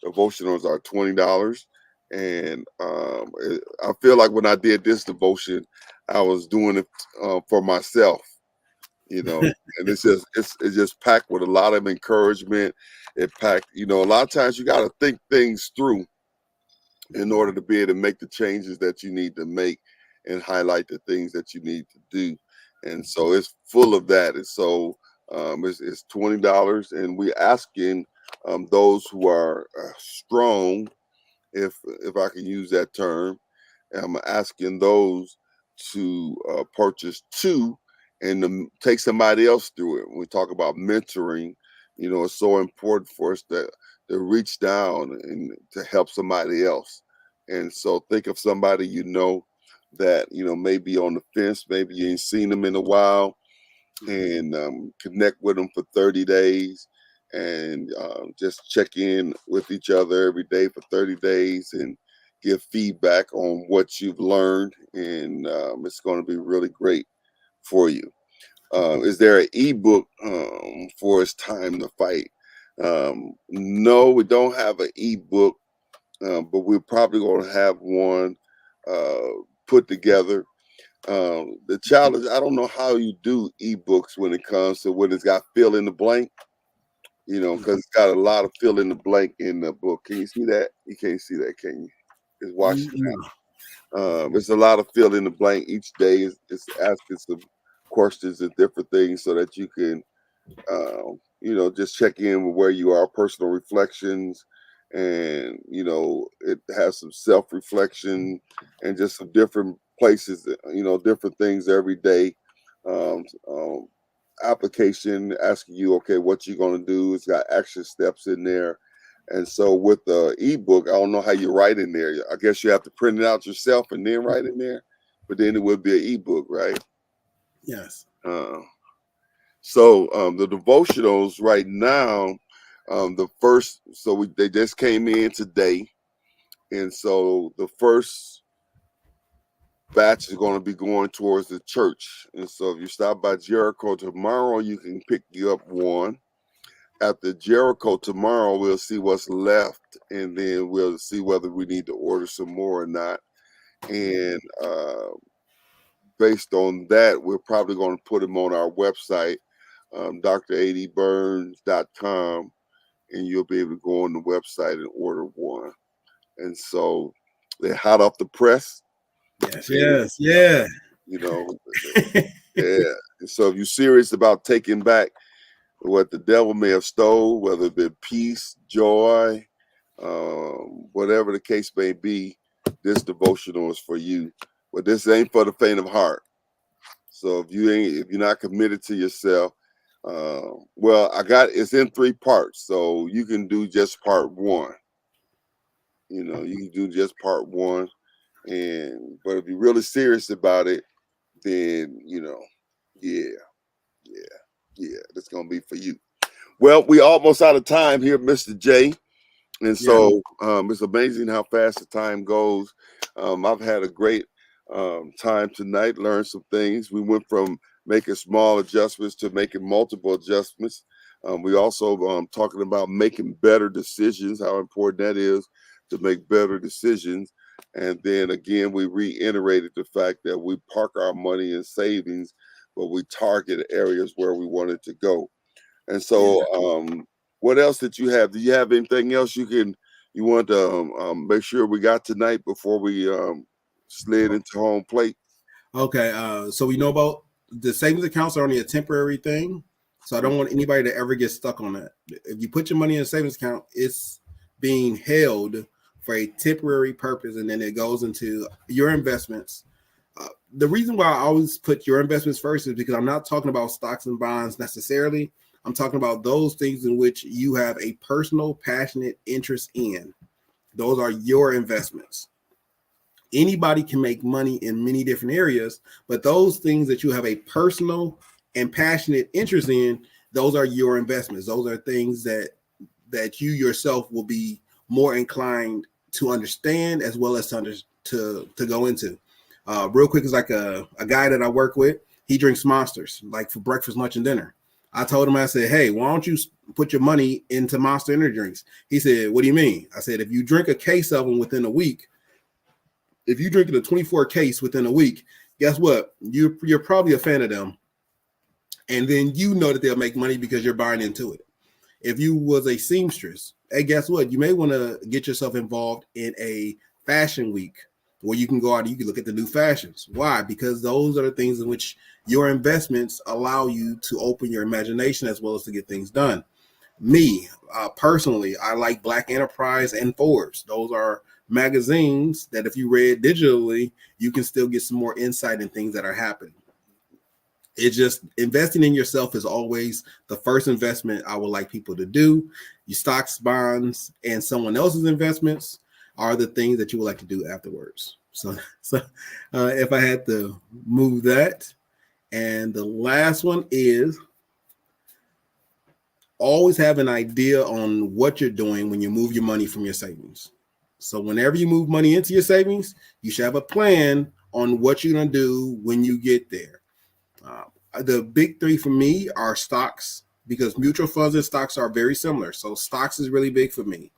devotionals are $20. And I feel like when I did this devotion, I was doing it for myself, and it's just packed with a lot of encouragement. It packed, a lot of times you got to think things through in order to be able to make the changes that you need to make and highlight the things that you need to do. And so it's full of that. And so it's $20, and we're asking those who are strong, if I can use that term, I'm asking those to purchase 2 and to take somebody else through it. When we talk about mentoring, it's so important for us to reach down and to help somebody else. And so think of somebody that may be on the fence, maybe you ain't seen them in a while, and connect with them for 30 days and just check in with each other every day for 30 days and give feedback on what you've learned, and it's going to be really great for you. Is there an ebook for It's Time to Fight? No, we don't have an ebook, but we're probably going to have one put together. The challenge, I don't know how you do ebooks when it comes to when it's got fill in the blank, because it's got a lot of fill in the blank in the book. Can you see that? You can't see that, can you? It's watching. No. It's a lot of fill in the blank each day. It's asking some questions and different things so that you can, just check in with where you are, personal reflections, and it has some self reflection and just some different places, different things every day. Um, um, Application asking you, okay, what you going to do. It's got action steps in there. And so with the ebook, I don't know how you write in there. I guess you have to print it out yourself and then write in there, but then it would be an ebook, right? Yes. So the devotionals right now, they just came in today, and so the first batch is going to be going towards the church. And so if you stop by Jericho tomorrow, you can pick you up one. After Jericho tomorrow, we'll see what's left, and then we'll see whether we need to order some more or not. And based on that, we're probably going to put them on our website, dradburns.com, and you'll be able to go on the website and order one. And so they're hot off the press. Yes, yeah. Yeah. And so if you're serious about taking back what the devil may have stole, whether it be peace, joy, whatever the case may be, this devotional is for you. But this ain't for the faint of heart. So if you're not committed to yourself, it's in 3 parts, so you can do just part 1. You can do just part 1, but if you're really serious about it, then yeah, that's gonna be for you. Well, we almost out of time here, Mr. J. And so it's amazing how fast the time goes. I've had a great time tonight, learned some things. We went from making small adjustments to making multiple adjustments. We also talking about making better decisions, how important that is to make better decisions. And then again, we reiterated the fact that we park our money in savings, but we target areas where we want it to go. And so, what else did you have? Do you have anything else you want to make sure we got tonight before we slid into home plate? Okay, so we know about the savings accounts are only a temporary thing. So I don't want anybody to ever get stuck on that. If you put your money in a savings account, it's being held for a temporary purpose, and then it goes into your investments. The reason why I always put your investments first is because I'm not talking about stocks and bonds necessarily. I'm talking about those things in which you have a personal, passionate interest in. Those are your investments. Anybody can make money in many different areas, but those things that you have a personal and passionate interest in, those are your investments. Those are things that you yourself will be more inclined to understand as well as to go into. Real quick, is like a guy that I work with. He drinks Monsters like for breakfast, lunch, and dinner. I told him, I said, hey, why don't you put your money into Monster energy drinks? He said, what do you mean? I said, if you drink a case of them within a week, if you drink a 24 case within a week, guess what? You're probably a fan of them. And then you know that they'll make money because you're buying into it. If you was a seamstress, hey, guess what? You may want to get yourself involved in a fashion week where you can go out and you can look at the new fashions. Why? Because those are the things in which your investments allow you to open your imagination as well as to get things done. Me, personally, I like Black Enterprise and Forbes. Those are magazines that if you read digitally, you can still get some more insight in things that are happening. It's just investing in yourself is always the first investment I would like people to do. Your stocks, bonds, and someone else's investments are the things that you would like to do afterwards. So if I had to move that. And the last one is always have an idea on what you're doing when you move your money from your savings. So whenever you move money into your savings, you should have a plan on what you're going to do when you get there. The big 3 for me are stocks, because mutual funds and stocks are very similar. So stocks is really big for me.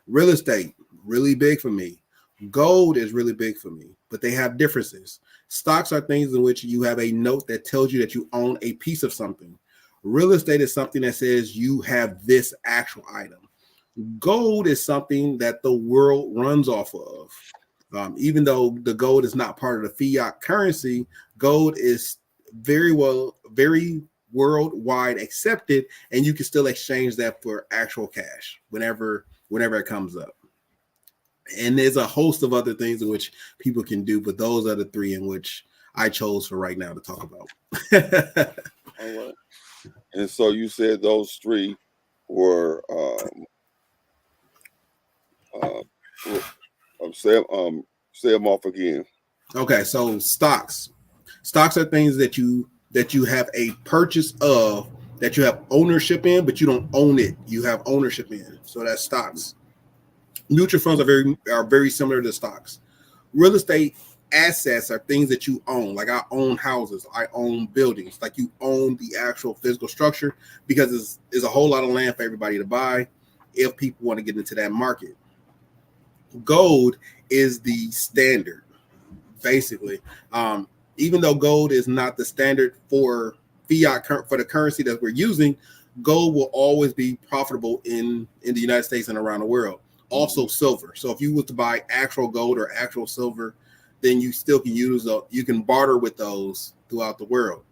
Real estate, really big for me. Gold is really big for me, but they have differences. Stocks are things in which you have a note that tells you that you own a piece of something. Real estate is something that says you have this actual item. Gold is something that the world runs off of. Even though the gold is not part of the fiat currency, gold is very worldwide accepted, and you can still exchange that for actual cash whenever it comes up. And there's a host of other things in which people can do, but those are the three in which I chose for right now to talk about. All right. And so you said those three were say them off again. Okay, so stocks. Stocks are things that you have a purchase of, that you have ownership in, but you don't own it. You have ownership in. So that's stocks. Mutual funds are very similar to stocks. Real estate assets are things that you own. Like I own houses, I own buildings. Like you own the actual physical structure, because there's a whole lot of land for everybody to buy if people want to get into that market. Gold is the standard, basically. Even though gold is not the standard for fiat for the currency that we're using, gold will always be profitable in the United States and around the world. Also silver. So if you were to buy actual gold or actual silver, then you still can you can barter with those throughout the world.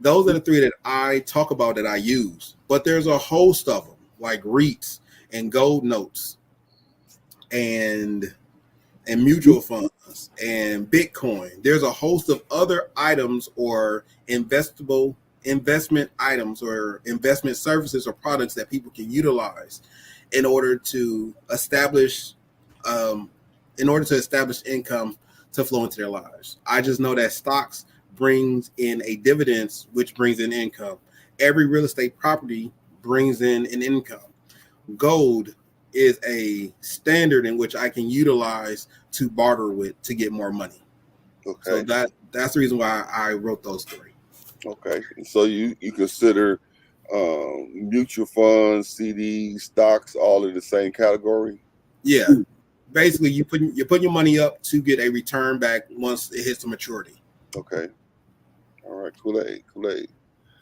Those are the three that I talk about that I use, but there's a host of them, like REITs and gold notes and mutual funds and Bitcoin. There's a host of other items or investment items or investment services or products that people can utilize in order to establish income to flow into their lives. I just know that stocks brings in a dividends, which brings in income. Every real estate property brings in an income. Gold is a standard in which I can utilize to barter with to get more money. Okay. So that's the reason why I wrote those three. Okay. So you consider mutual funds, CDs, stocks, all in the same category? Yeah. Basically, you're putting your money up to get a return back once it hits the maturity. Okay. All right. Kool-Aid.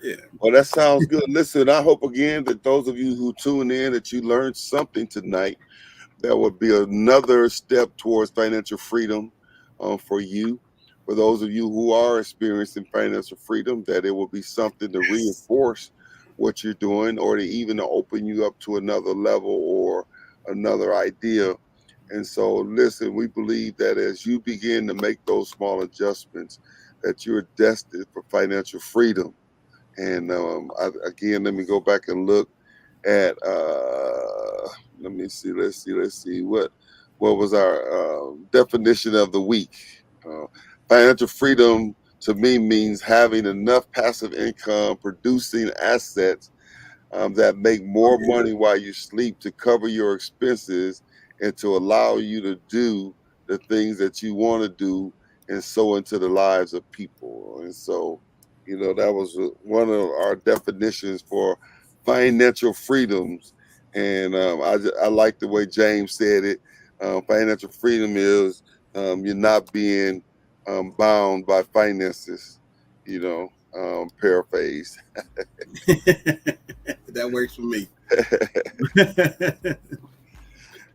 Yeah. Well, that sounds good. Listen, I hope again that those of you who tune in that you learned something tonight. That would be another step towards financial freedom for you. For those of you who are experiencing financial freedom, that it will be something to reinforce what you're doing, or to even open you up to another level or another idea. And so, listen, we believe that as you begin to make those small adjustments, that you're destined for financial freedom. And again, let me go back and look at let's see what was our definition of the week. Financial freedom to me means having enough passive income producing assets that make more money while you sleep to cover your expenses and to allow you to do the things that you want to do and sow into the lives of people. And so, that was one of our definitions for financial freedoms. And I like the way James said it. Financial freedom is you're not being bound by finances, paraphrase. That works for me.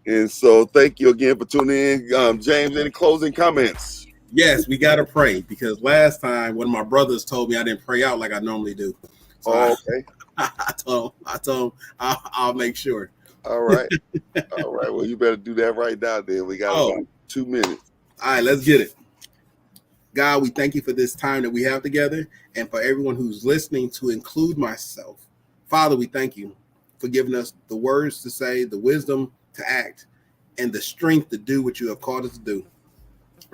And so thank you again for tuning in. James, any closing comments? Yes, we got to pray, because last time one of my brothers told me I didn't pray out like I normally do. So okay. I told him I'll make sure. All right. All right. Well, you better do that right now then. We got about 2 minutes. All right, let's get it. God, we thank you for this time that we have together, and for everyone who's listening, to include myself. Father, we thank you for giving us the words to say, the wisdom to act, and the strength to do what you have called us to do.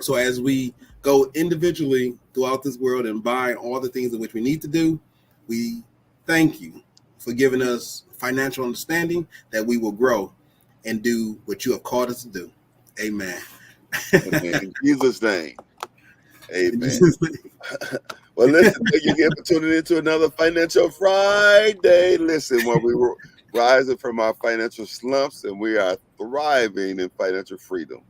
So as we go individually throughout this world and buy all the things in which we need to do, we thank you for giving us financial understanding that we will grow and do what you have called us to do. Amen. In Jesus' name. Amen. Well, listen, thank you again for tuning into another Financial Friday. Listen, while we were rising from our financial slumps, and we are thriving in financial freedom.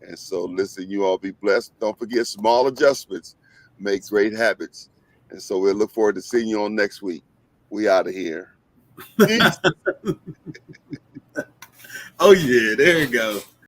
And so, listen, you all be blessed. Don't forget, small adjustments make great habits. And so we'll look forward to seeing you on next week. We out of here. Peace. Oh yeah, there you go.